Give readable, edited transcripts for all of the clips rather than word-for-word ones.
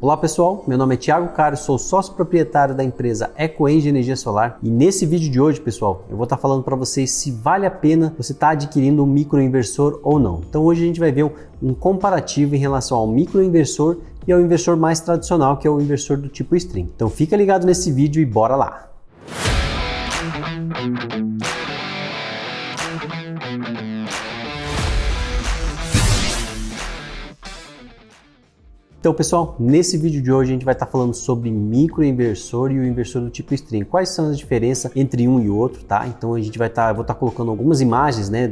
Olá pessoal, meu nome é Thiago Caro, sou sócio proprietário da empresa EcoEng Energia Solar e nesse vídeo de hoje, pessoal, eu vou estar falando para vocês se vale a pena você estar adquirindo um microinversor ou não. Então hoje a gente vai ver um comparativo em relação ao microinversor e ao inversor mais tradicional, que é o inversor do tipo string. Então fica ligado nesse vídeo e bora lá! Então pessoal, nesse vídeo de hoje a gente vai estar falando sobre microinversor e o inversor do tipo string. Quais são as diferenças entre um e outro, tá? Então a gente vai eu vou estar colocando algumas imagens, né,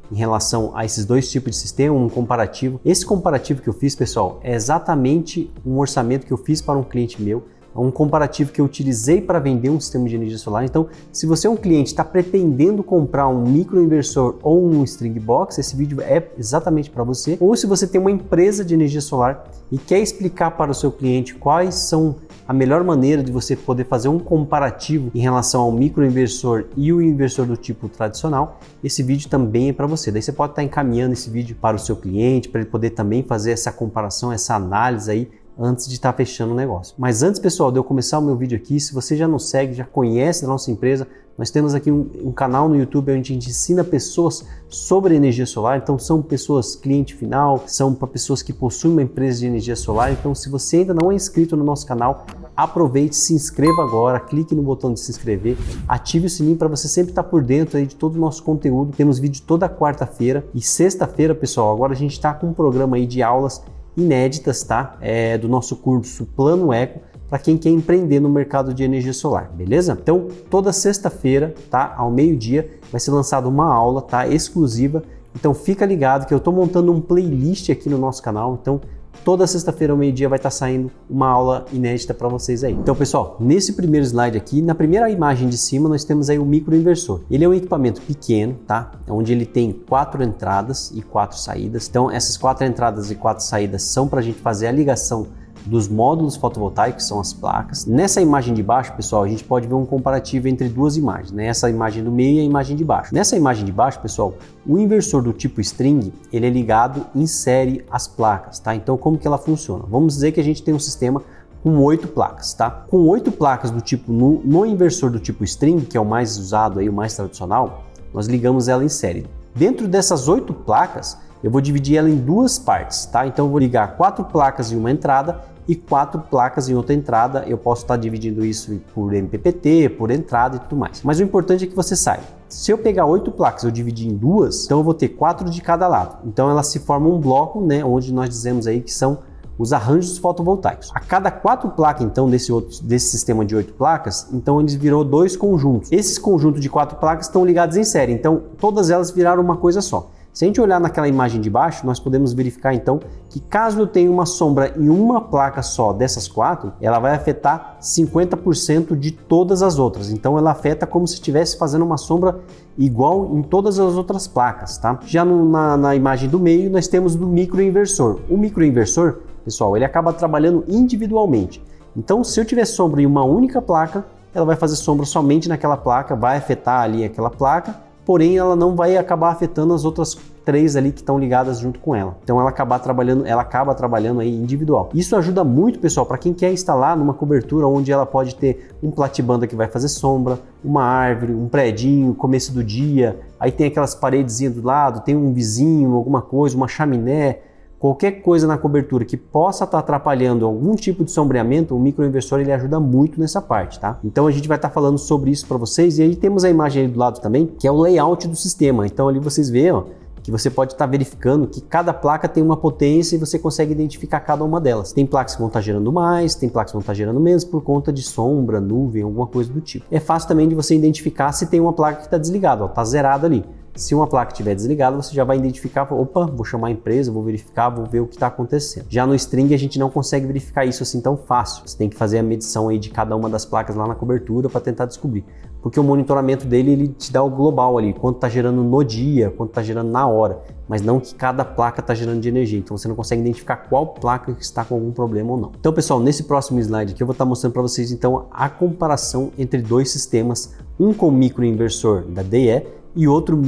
em relação a esses dois tipos de sistema, um comparativo. Esse comparativo que eu fiz, pessoal, é exatamente um orçamento que eu fiz para um cliente meu. É um comparativo que eu utilizei para vender um sistema de energia solar. Então, se você é um cliente que está pretendendo comprar um microinversor ou um string box, esse vídeo é exatamente para você. Ou se você tem uma empresa de energia solar e quer explicar para o seu cliente quais são a melhor maneira de você poder fazer um comparativo em relação ao microinversor e o inversor do tipo tradicional, esse vídeo também é para você. Daí você pode estar encaminhando esse vídeo para o seu cliente, para ele poder também fazer essa comparação, essa análise aí, antes de estar fechando o negócio. Mas antes, pessoal, de eu começar o meu vídeo aqui, se você já nos segue, já conhece a nossa empresa, nós temos aqui um canal no YouTube onde a gente ensina pessoas sobre energia solar. Então são pessoas cliente final, são para pessoas que possuem uma empresa de energia solar. Então se você ainda não é inscrito no nosso canal, aproveite, se inscreva agora, clique no botão de se inscrever, ative o sininho para você sempre estar por dentro aí de todo o nosso conteúdo. Temos vídeo toda quarta-feira e sexta-feira, pessoal, agora a gente está com um programa aí de aulas inéditas, tá? Do nosso curso Plano Eco, para quem quer empreender no mercado de energia solar, beleza? Então, toda sexta-feira, tá? Ao meio-dia, vai ser lançada uma aula, tá? Exclusiva. Então, fica ligado que eu estou montando um playlist aqui no nosso canal. Então, toda sexta-feira ao meio-dia vai estar saindo uma aula inédita para vocês aí. Então, pessoal, nesse primeiro slide aqui, na primeira imagem de cima, nós temos aí o microinversor. Ele é um equipamento pequeno, tá? Onde ele tem 4 entradas e 4 saídas. Então, essas 4 entradas e 4 saídas são para a gente fazer a ligação dos módulos fotovoltaicos, que são as placas. Nessa imagem de baixo, pessoal, a gente pode ver um comparativo entre duas imagens, né? Essa imagem do meio e a imagem de baixo. Nessa imagem de baixo, pessoal, o inversor do tipo string, ele é ligado em série às placas, tá? Então, como que ela funciona? Vamos dizer que a gente tem um sistema com 8 placas, tá? Com 8 placas do tipo no inversor do tipo string, que é o mais usado aí, o mais tradicional, nós ligamos ela em série. Dentro dessas 8 placas, eu vou dividir ela em duas partes, tá? Então eu vou ligar 4 placas em uma entrada e 4 placas em outra entrada. Eu posso estar dividindo isso por MPPT, por entrada e tudo mais. Mas o importante é que você saiba. Se eu pegar 8 placas e eu dividir em duas, então eu vou ter 4 de cada lado. Então elas se formam um bloco, né? Onde nós dizemos aí que são os arranjos fotovoltaicos. A cada 4 placas, então, desse sistema de 8 placas, então eles virou 2 conjuntos. Esses conjuntos de 4 placas estão ligados em série. Então todas elas viraram uma coisa só. Se a gente olhar naquela imagem de baixo, nós podemos verificar então que caso eu tenha uma sombra em uma placa só dessas 4, ela vai afetar 50% de todas as outras. Então ela afeta como se estivesse fazendo uma sombra igual em todas as outras placas, tá? Já na imagem do meio, nós temos do microinversor. O microinversor, pessoal, ele acaba trabalhando individualmente. Então, se eu tiver sombra em uma única placa, ela vai fazer sombra somente naquela placa, vai afetar ali aquela placa, porém ela não vai acabar afetando as outras 3 ali que estão ligadas junto com ela. Então ela acaba trabalhando aí individual. Isso ajuda muito, pessoal, para quem quer instalar numa cobertura onde ela pode ter um platibanda que vai fazer sombra, uma árvore, um predinho, começo do dia, aí tem aquelas paredezinhas do lado, tem um vizinho, alguma coisa, uma chaminé, qualquer coisa na cobertura que possa estar atrapalhando algum tipo de sombreamento, o microinversor ele ajuda muito nessa parte, tá? Então a gente vai estar falando sobre isso para vocês e aí temos a imagem aí do lado também, que é o layout do sistema. Então ali vocês veem, ó, que você pode estar verificando que cada placa tem uma potência e você consegue identificar cada uma delas. Tem placas que vão estar gerando mais, tem placas que vão estar gerando menos por conta de sombra, nuvem, alguma coisa do tipo. É fácil também de você identificar se tem uma placa que está desligada, ó, está zerada ali. Se uma placa estiver desligada, você já vai identificar, opa, vou chamar a empresa, vou verificar, vou ver o que está acontecendo. Já no string a gente não consegue verificar isso assim tão fácil. Você tem que fazer a medição aí de cada uma das placas lá na cobertura para tentar descobrir. Porque o monitoramento dele, ele te dá o global ali, quanto está gerando no dia, quanto está gerando na hora, mas não que cada placa está gerando de energia. Então você não consegue identificar qual placa está com algum problema ou não. Então, pessoal, nesse próximo slide aqui eu vou estar mostrando para vocês então a comparação entre dois sistemas, um com microinversor da DE e outro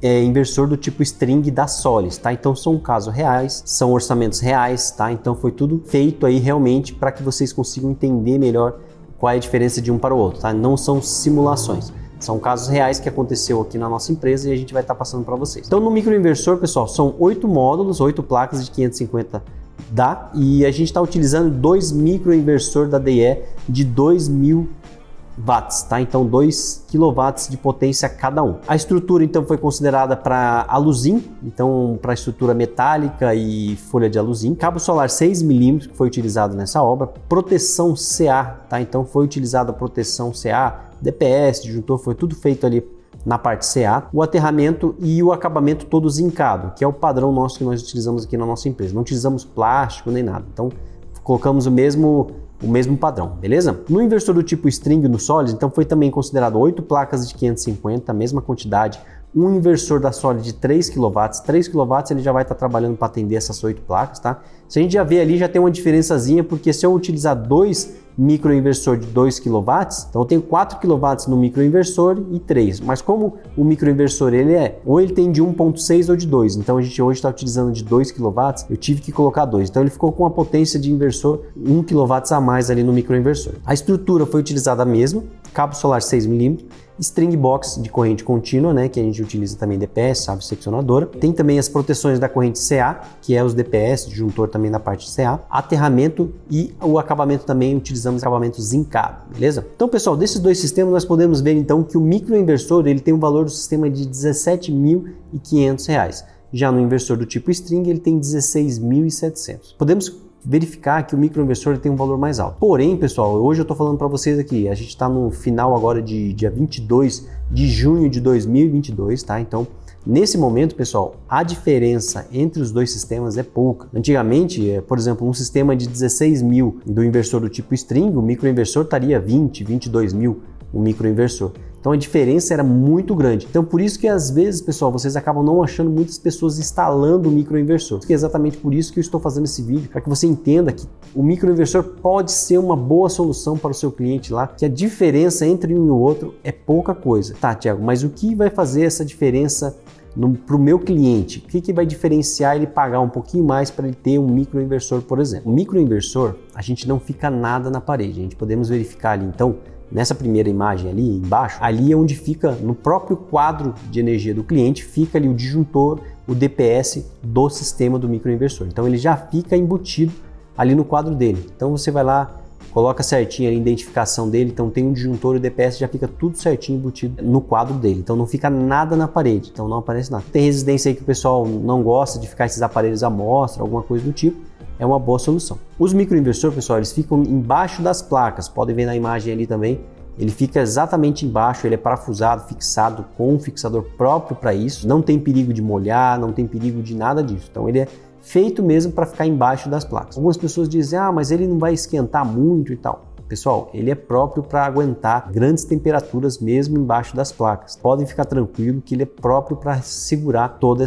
inversor do tipo string da Solis, tá? Então são casos reais, são orçamentos reais, tá? Então foi tudo feito aí realmente para que vocês consigam entender melhor qual é a diferença de um para o outro, tá? Não são simulações. São casos reais que aconteceu aqui na nossa empresa e a gente vai estar passando para vocês. Então no microinversor, pessoal, são 8 módulos, 8 placas de 550 DA e a gente está utilizando 2 microinversor da DE de 2000 watts, tá? Então 2 kW de potência cada um. A estrutura então foi considerada para aluzinho, então para estrutura metálica e folha de aluzinho. Cabo solar 6 mm que foi utilizado nessa obra. Proteção CA, tá? Então foi utilizada a proteção CA, DPS, disjuntor, foi tudo feito ali na parte CA. O aterramento e o acabamento todo zincado, que é o padrão nosso que nós utilizamos aqui na nossa empresa. Não utilizamos plástico nem nada. Então colocamos o mesmo padrão, beleza? No inversor do tipo string no Solis, então foi também considerado 8 placas de 550, a mesma quantidade, um inversor da Solis de 3 kW, 3 kW ele já vai estar trabalhando para atender essas 8 placas, tá? Se a gente já vê ali, já tem uma diferençazinha, porque se eu utilizar 2 microinversor de 2 kW, então eu tenho 4 kW no microinversor e 3, mas como o microinversor ou ele tem de 1.6 ou de 2, então a gente hoje está utilizando de 2 kW, eu tive que colocar 2, então ele ficou com a potência de inversor 1 kW a mais ali no microinversor. A estrutura foi utilizada a mesma, cabo solar 6 mm, string box de corrente contínua, né, que a gente utiliza também DPS, chave seccionadora. Tem também as proteções da corrente CA, que é os DPS, disjuntor também na parte de CA, aterramento e o acabamento também utilizamos acabamento zincado, beleza? Então, pessoal, desses dois sistemas nós podemos ver então que o microinversor ele tem um valor do sistema de R$ 17.500. Já no inversor do tipo string ele tem 16.700. Podemos verificar que o microinversor tem um valor mais alto. Porém, pessoal, hoje eu estou falando para vocês aqui, a gente está no final agora de dia 22 de junho de 2022, tá? Então, nesse momento, pessoal, a diferença entre os dois sistemas é pouca. Antigamente, por exemplo, um sistema de 16 mil do inversor do tipo string, o microinversor estaria 22 mil o microinversor. Então a diferença era muito grande. Então por isso que às vezes, pessoal, vocês acabam não achando muitas pessoas instalando o microinversor. É exatamente por isso que eu estou fazendo esse vídeo, para que você entenda que o microinversor pode ser uma boa solução para o seu cliente lá, que a diferença entre um e o outro é pouca coisa. Tá, Thiago, mas o que vai fazer essa diferença para o meu cliente? O que vai diferenciar ele pagar um pouquinho mais para ele ter um microinversor, por exemplo? O microinversor, a gente não fica nada na parede. A gente podemos verificar ali, então, nessa primeira imagem ali embaixo, ali é onde fica, no próprio quadro de energia do cliente, fica ali o disjuntor, o DPS do sistema do microinversor. Então ele já fica embutido ali no quadro dele. Então você vai lá, coloca certinho a identificação dele, então tem um disjuntor e o DPS já fica tudo certinho embutido no quadro dele. Então não fica nada na parede, então não aparece nada. Tem residência aí que o pessoal não gosta de ficar esses aparelhos à mostra, alguma coisa do tipo, é uma boa solução. Os microinversores, pessoal, eles ficam embaixo das placas, podem ver na imagem ali também, ele fica exatamente embaixo, ele é parafusado, fixado com um fixador próprio para isso, não tem perigo de molhar, não tem perigo de nada disso, então ele é feito mesmo para ficar embaixo das placas. Algumas pessoas dizem, mas ele não vai esquentar muito e tal. Pessoal, ele é próprio para aguentar grandes temperaturas mesmo embaixo das placas. Podem ficar tranquilo que ele é próprio para segurar todo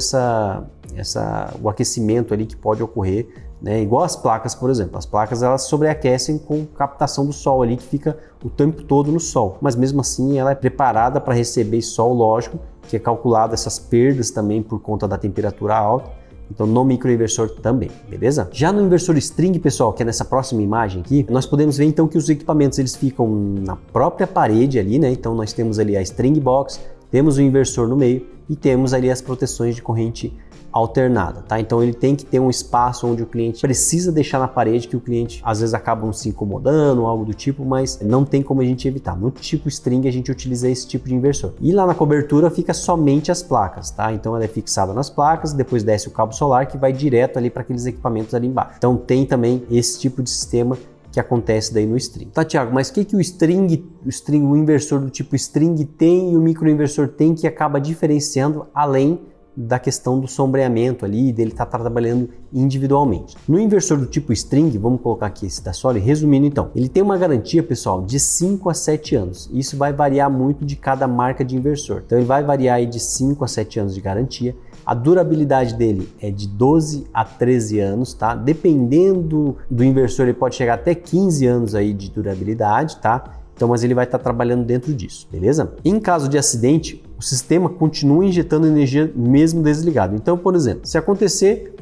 o aquecimento ali que pode ocorrer, né? Igual as placas, por exemplo. As placas elas sobreaquecem com captação do sol ali que fica o tempo todo no sol. Mas mesmo assim ela é preparada para receber sol, lógico, que é calculado essas perdas também por conta da temperatura alta. Então no microinversor também, beleza? Já no inversor string, pessoal, que é nessa próxima imagem aqui, nós podemos ver então que os equipamentos eles ficam na própria parede ali, né? Então nós temos ali a string box, temos o inversor no meio e temos ali as proteções de corrente alternada, tá? Então ele tem que ter um espaço onde o cliente precisa deixar na parede, que o cliente às vezes acaba se incomodando, algo do tipo, mas não tem como a gente evitar. No tipo string a gente utiliza esse tipo de inversor. E lá na cobertura fica somente as placas, tá? Então ela é fixada nas placas, depois desce o cabo solar que vai direto ali para aqueles equipamentos ali embaixo. Então tem também esse tipo de sistema que acontece daí no string. Tá, Thiago, mas o que o inversor do tipo string tem e o microinversor tem que acaba diferenciando além da questão do sombreamento ali, dele estar trabalhando individualmente. No inversor do tipo string, vamos colocar aqui esse da Solis, resumindo então, ele tem uma garantia, pessoal, de 5 a 7 anos. Isso vai variar muito de cada marca de inversor. Então ele vai variar aí de 5 a 7 anos de garantia. A durabilidade dele é de 12 a 13 anos, tá? Dependendo do inversor, ele pode chegar até 15 anos aí de durabilidade, tá? Então, mas ele vai estar trabalhando dentro disso, beleza? Em caso de acidente, o sistema continua injetando energia mesmo desligado. Então, por exemplo, se acontecer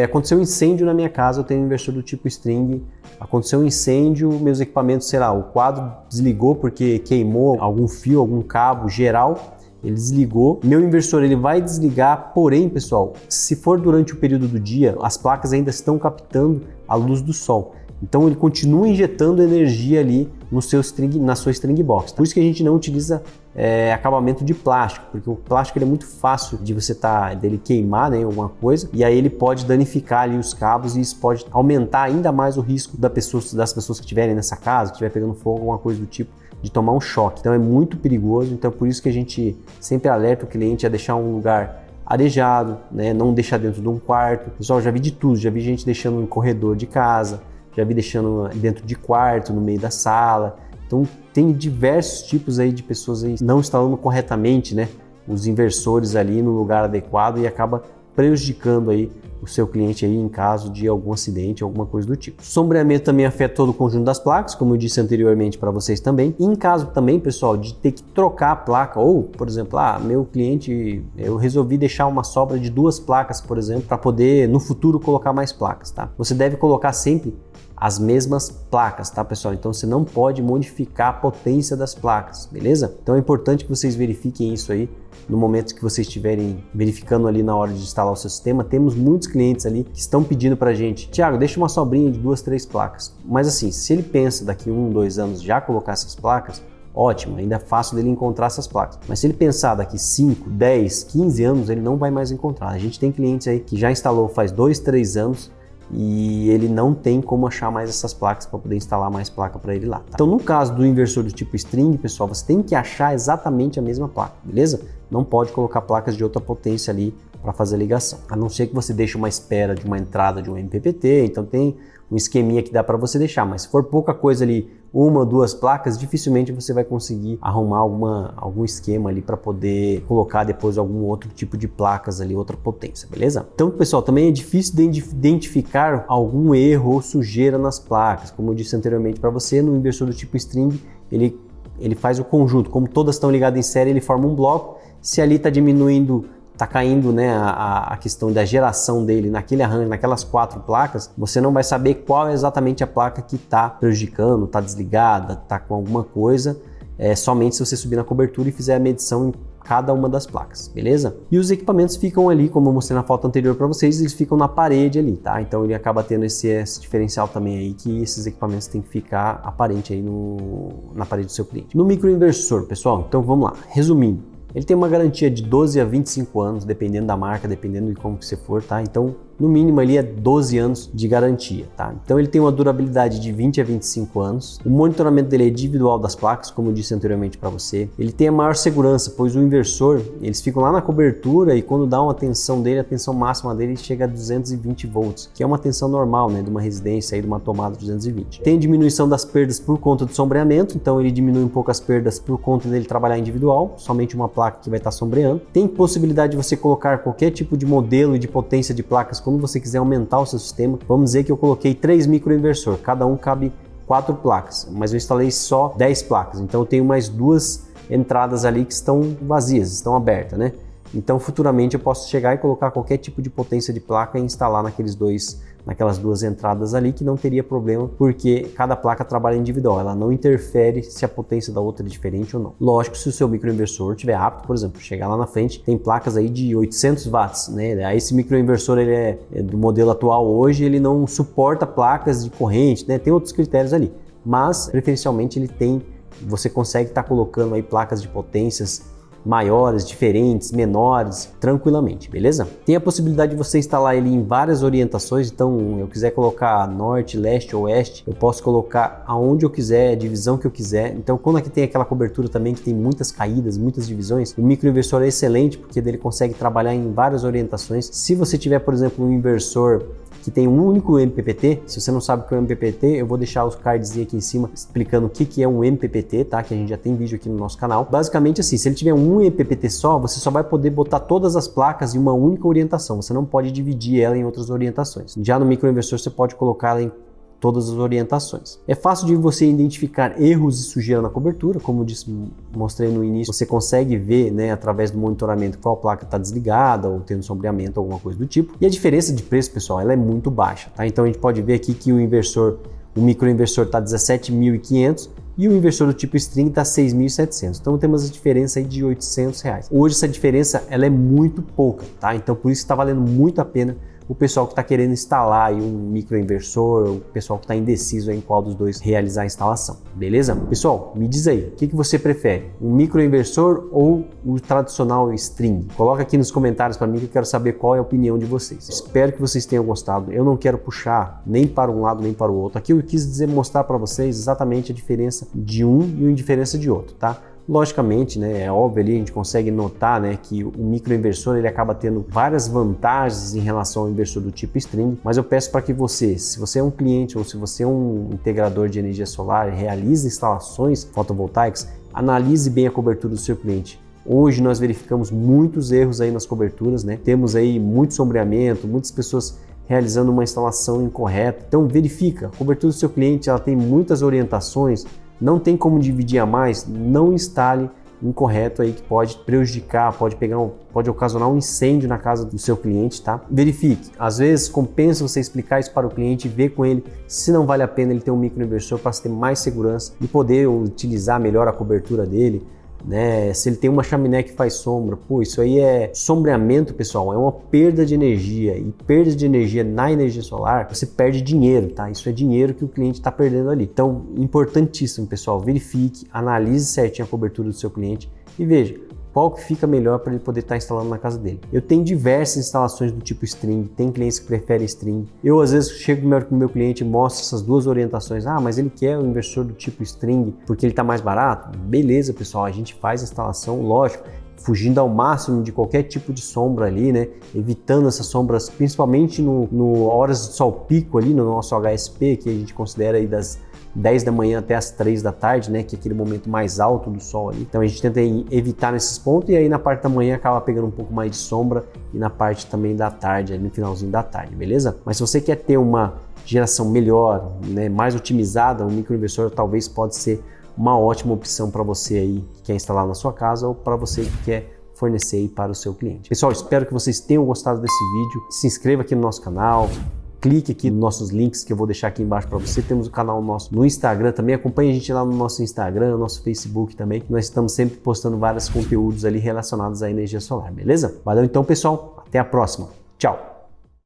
aconteceu um incêndio na minha casa, eu tenho um inversor do tipo string, aconteceu um incêndio, meus equipamentos, sei lá, o quadro desligou porque queimou algum fio, algum cabo geral, ele desligou. Meu inversor ele vai desligar, porém, pessoal, se for durante o período do dia, as placas ainda estão captando a luz do sol. Então ele continua injetando energia ali no seu string, na sua string box. Por isso que a gente não utiliza acabamento de plástico, porque o plástico ele é muito fácil de você dele queimar, né, alguma coisa, e aí ele pode danificar ali os cabos e isso pode aumentar ainda mais o risco das pessoas que estiverem nessa casa, que estiver pegando fogo, alguma coisa do tipo, de tomar um choque. Então é muito perigoso, então por isso que a gente sempre alerta o cliente a deixar um lugar arejado, né, não deixar dentro de um quarto. Pessoal, já vi de tudo, já vi gente deixando no corredor de casa, já vi deixando dentro de quarto, no meio da sala. Então tem diversos tipos aí de pessoas aí não instalando corretamente, né, os inversores ali no lugar adequado e acaba prejudicando aí o seu cliente aí em caso de algum acidente, alguma coisa do tipo. Sombreamento também afeta todo o conjunto das placas, como eu disse anteriormente para vocês também. E em caso também, pessoal, de ter que trocar a placa ou, por exemplo, meu cliente, eu resolvi deixar uma sobra de 2 placas, por exemplo, para poder no futuro colocar mais placas, tá? Você deve colocar sempre as mesmas placas, tá, pessoal? Então você não pode modificar a potência das placas, beleza? Então é importante que vocês verifiquem isso aí no momento que vocês estiverem verificando ali na hora de instalar o seu sistema. Temos muitos clientes ali que estão pedindo pra gente: Thiago, deixa uma sobrinha de 2, 3 placas. Mas assim, se ele pensa daqui 1, 2 anos já colocar essas placas, ótimo, ainda é fácil dele encontrar essas placas. Mas se ele pensar daqui 5, 10, 15 anos, ele não vai mais encontrar. A gente tem clientes aí que já instalou faz 2, 3 anos e ele não tem como achar mais essas placas para poder instalar mais placa para ele lá, tá? Então, no caso do inversor do tipo string, pessoal, você tem que achar exatamente a mesma placa, beleza? Não pode colocar placas de outra potência ali para fazer a ligação, a não ser que você deixe uma espera de uma entrada de um MPPT. Então tem um esqueminha que dá para você deixar, mas se for pouca coisa ali, 1 ou 2 placas, dificilmente você vai conseguir arrumar algum esquema ali para poder colocar depois algum outro tipo de placas ali, outra potência, beleza? Então, pessoal, também é difícil de identificar algum erro ou sujeira nas placas. Como eu disse anteriormente para você, no inversor do tipo string, ele faz o conjunto, como todas estão ligadas em série, ele forma um bloco. Se ali está diminuindo, está caindo, né, a questão da geração dele naquele arranjo, naquelas 4 placas, você não vai saber qual é exatamente a placa que está prejudicando, está desligada, está com alguma coisa, somente se você subir na cobertura e fizer a medição em cada uma das placas, beleza? E os equipamentos ficam ali, como eu mostrei na foto anterior para vocês, eles ficam na parede ali, tá? Então ele acaba tendo esse diferencial também aí, que esses equipamentos têm que ficar aparente aí na parede do seu cliente. No microinversor, pessoal, então vamos lá, resumindo. Ele tem uma garantia de 12 a 25 anos, dependendo da marca, dependendo de como que você for, tá? Então, no mínimo ali é 12 anos de garantia, tá? Então ele tem uma durabilidade de 20 a 25 anos. O monitoramento dele é individual das placas, como eu disse anteriormente para você. Ele tem a maior segurança, pois o inversor, eles ficam lá na cobertura e quando dá uma tensão dele, a tensão máxima dele chega a 220 volts, que é uma tensão normal, né, de uma residência aí, de uma tomada 220. Tem diminuição das perdas por conta do sombreamento, então ele diminui um pouco as perdas por conta dele trabalhar individual, somente uma placa que vai estar sombreando. Tem possibilidade de você colocar qualquer tipo de modelo e de potência de placas quando você quiser aumentar o seu sistema. Vamos dizer que eu coloquei 3 microinversores, cada um cabe 4 placas, mas eu instalei só 10 placas, então eu tenho mais 2 entradas ali que estão vazias, estão abertas, né? Então futuramente eu posso chegar e colocar qualquer tipo de potência de placa e instalar naquelas 2 entradas ali, que não teria problema, porque cada placa trabalha individual, ela não interfere se a potência da outra é diferente ou não. Lógico, se o seu microinversor estiver apto, por exemplo, chegar lá na frente, tem placas aí de 800 watts, né? Aí esse microinversor, ele é do modelo atual hoje, ele não suporta placas de corrente, né? Tem outros critérios ali, mas preferencialmente você consegue estar colocando aí placas de potências maiores, diferentes, menores, tranquilamente, beleza? Tem a possibilidade de você instalar ele em várias orientações, então eu quiser colocar norte, leste, oeste, eu posso colocar aonde eu quiser, a divisão que eu quiser. Então quando aqui tem aquela cobertura também que tem muitas caídas, muitas divisões, o microinversor é excelente porque ele consegue trabalhar em várias orientações. Se você tiver, por exemplo, um inversor que tem um único MPPT, se você não sabe o que é um MPPT, eu vou deixar os cards aqui em cima explicando o que é um MPPT, tá? Que a gente já tem vídeo aqui no nosso canal. Basicamente assim, se ele tiver um MPPT só, você só vai poder botar todas as placas em uma única orientação, você não pode dividir ela em outras orientações. Já no microinversor você pode colocar ela em todas as orientações. É fácil de você identificar erros e sujeira na cobertura, como eu disse, mostrei no início, você consegue ver, né, através do monitoramento qual placa está desligada ou tendo sombreamento, alguma coisa do tipo. E a diferença de preço, pessoal, ela é muito baixa, tá? Então a gente pode ver aqui que o microinversor está 17.500 e o inversor do tipo string está 6.700. Então temos a diferença aí de R$800. Hoje essa diferença ela é muito pouca, tá? Então por isso está valendo muito a pena o pessoal que está querendo instalar aí um microinversor, o pessoal que está indeciso em qual dos dois realizar a instalação, beleza? Pessoal, me diz aí, o que você prefere? Um microinversor ou o tradicional string? Coloca aqui nos comentários para mim que eu quero saber qual é a opinião de vocês. Espero que vocês tenham gostado. Eu não quero puxar nem para um lado nem para o outro. Aqui eu quis mostrar para vocês exatamente a diferença de um e a diferença de outro, tá? Logicamente, né, é óbvio ali, a gente consegue notar, né, que o microinversor ele acaba tendo várias vantagens em relação ao inversor do tipo string, mas eu peço para que você, se você é um cliente ou se você é um integrador de energia solar, realize instalações fotovoltaicas, analise bem a cobertura do seu cliente. Hoje nós verificamos muitos erros aí nas coberturas, né? Temos aí muito sombreamento, muitas pessoas realizando uma instalação incorreta. Então verifica, a cobertura do seu cliente ela tem muitas orientações, não tem como dividir a mais, não instale incorreto aí que pode prejudicar, pode ocasionar um incêndio na casa do seu cliente, tá? Verifique, às vezes compensa você explicar isso para o cliente, ver com ele se não vale a pena ele ter um microinversor para ter mais segurança e poder utilizar melhor a cobertura dele, né? Se ele tem uma chaminé que faz sombra, pô, isso aí é sombreamento, pessoal, é uma perda de energia, e perda de energia na energia solar, você perde dinheiro, tá? Isso é dinheiro que o cliente está perdendo ali. Então, importantíssimo, pessoal, verifique, analise certinho a cobertura do seu cliente e veja qual que fica melhor para ele poder estar instalando na casa dele. Eu tenho diversas instalações do tipo string, tem clientes que preferem string. Eu às vezes chego com o meu cliente e mostro essas duas orientações. Ah, mas ele quer o inversor do tipo string porque ele está mais barato? Beleza, pessoal, a gente faz a instalação, lógico, fugindo ao máximo de qualquer tipo de sombra ali, né? Evitando essas sombras, principalmente no horas de sol pico ali no nosso HSP, que a gente considera aí das 10 da manhã até as 3 da tarde, né, que é aquele momento mais alto do sol ali. Então a gente tenta evitar nesses pontos e aí na parte da manhã acaba pegando um pouco mais de sombra e na parte também da tarde, ali no finalzinho da tarde, beleza? Mas se você quer ter uma geração melhor, né, mais otimizada, um microinversor talvez pode ser uma ótima opção para você aí que quer instalar na sua casa ou para você que quer fornecer aí para o seu cliente. Pessoal, espero que vocês tenham gostado desse vídeo. Se inscreva aqui no nosso canal. Clique aqui nos nossos links que eu vou deixar aqui embaixo para você. Temos o canal nosso no Instagram também. Acompanhe a gente lá no nosso Instagram, no nosso Facebook também. Nós estamos sempre postando vários conteúdos ali relacionados à energia solar, beleza? Valeu então, pessoal. Até a próxima. Tchau!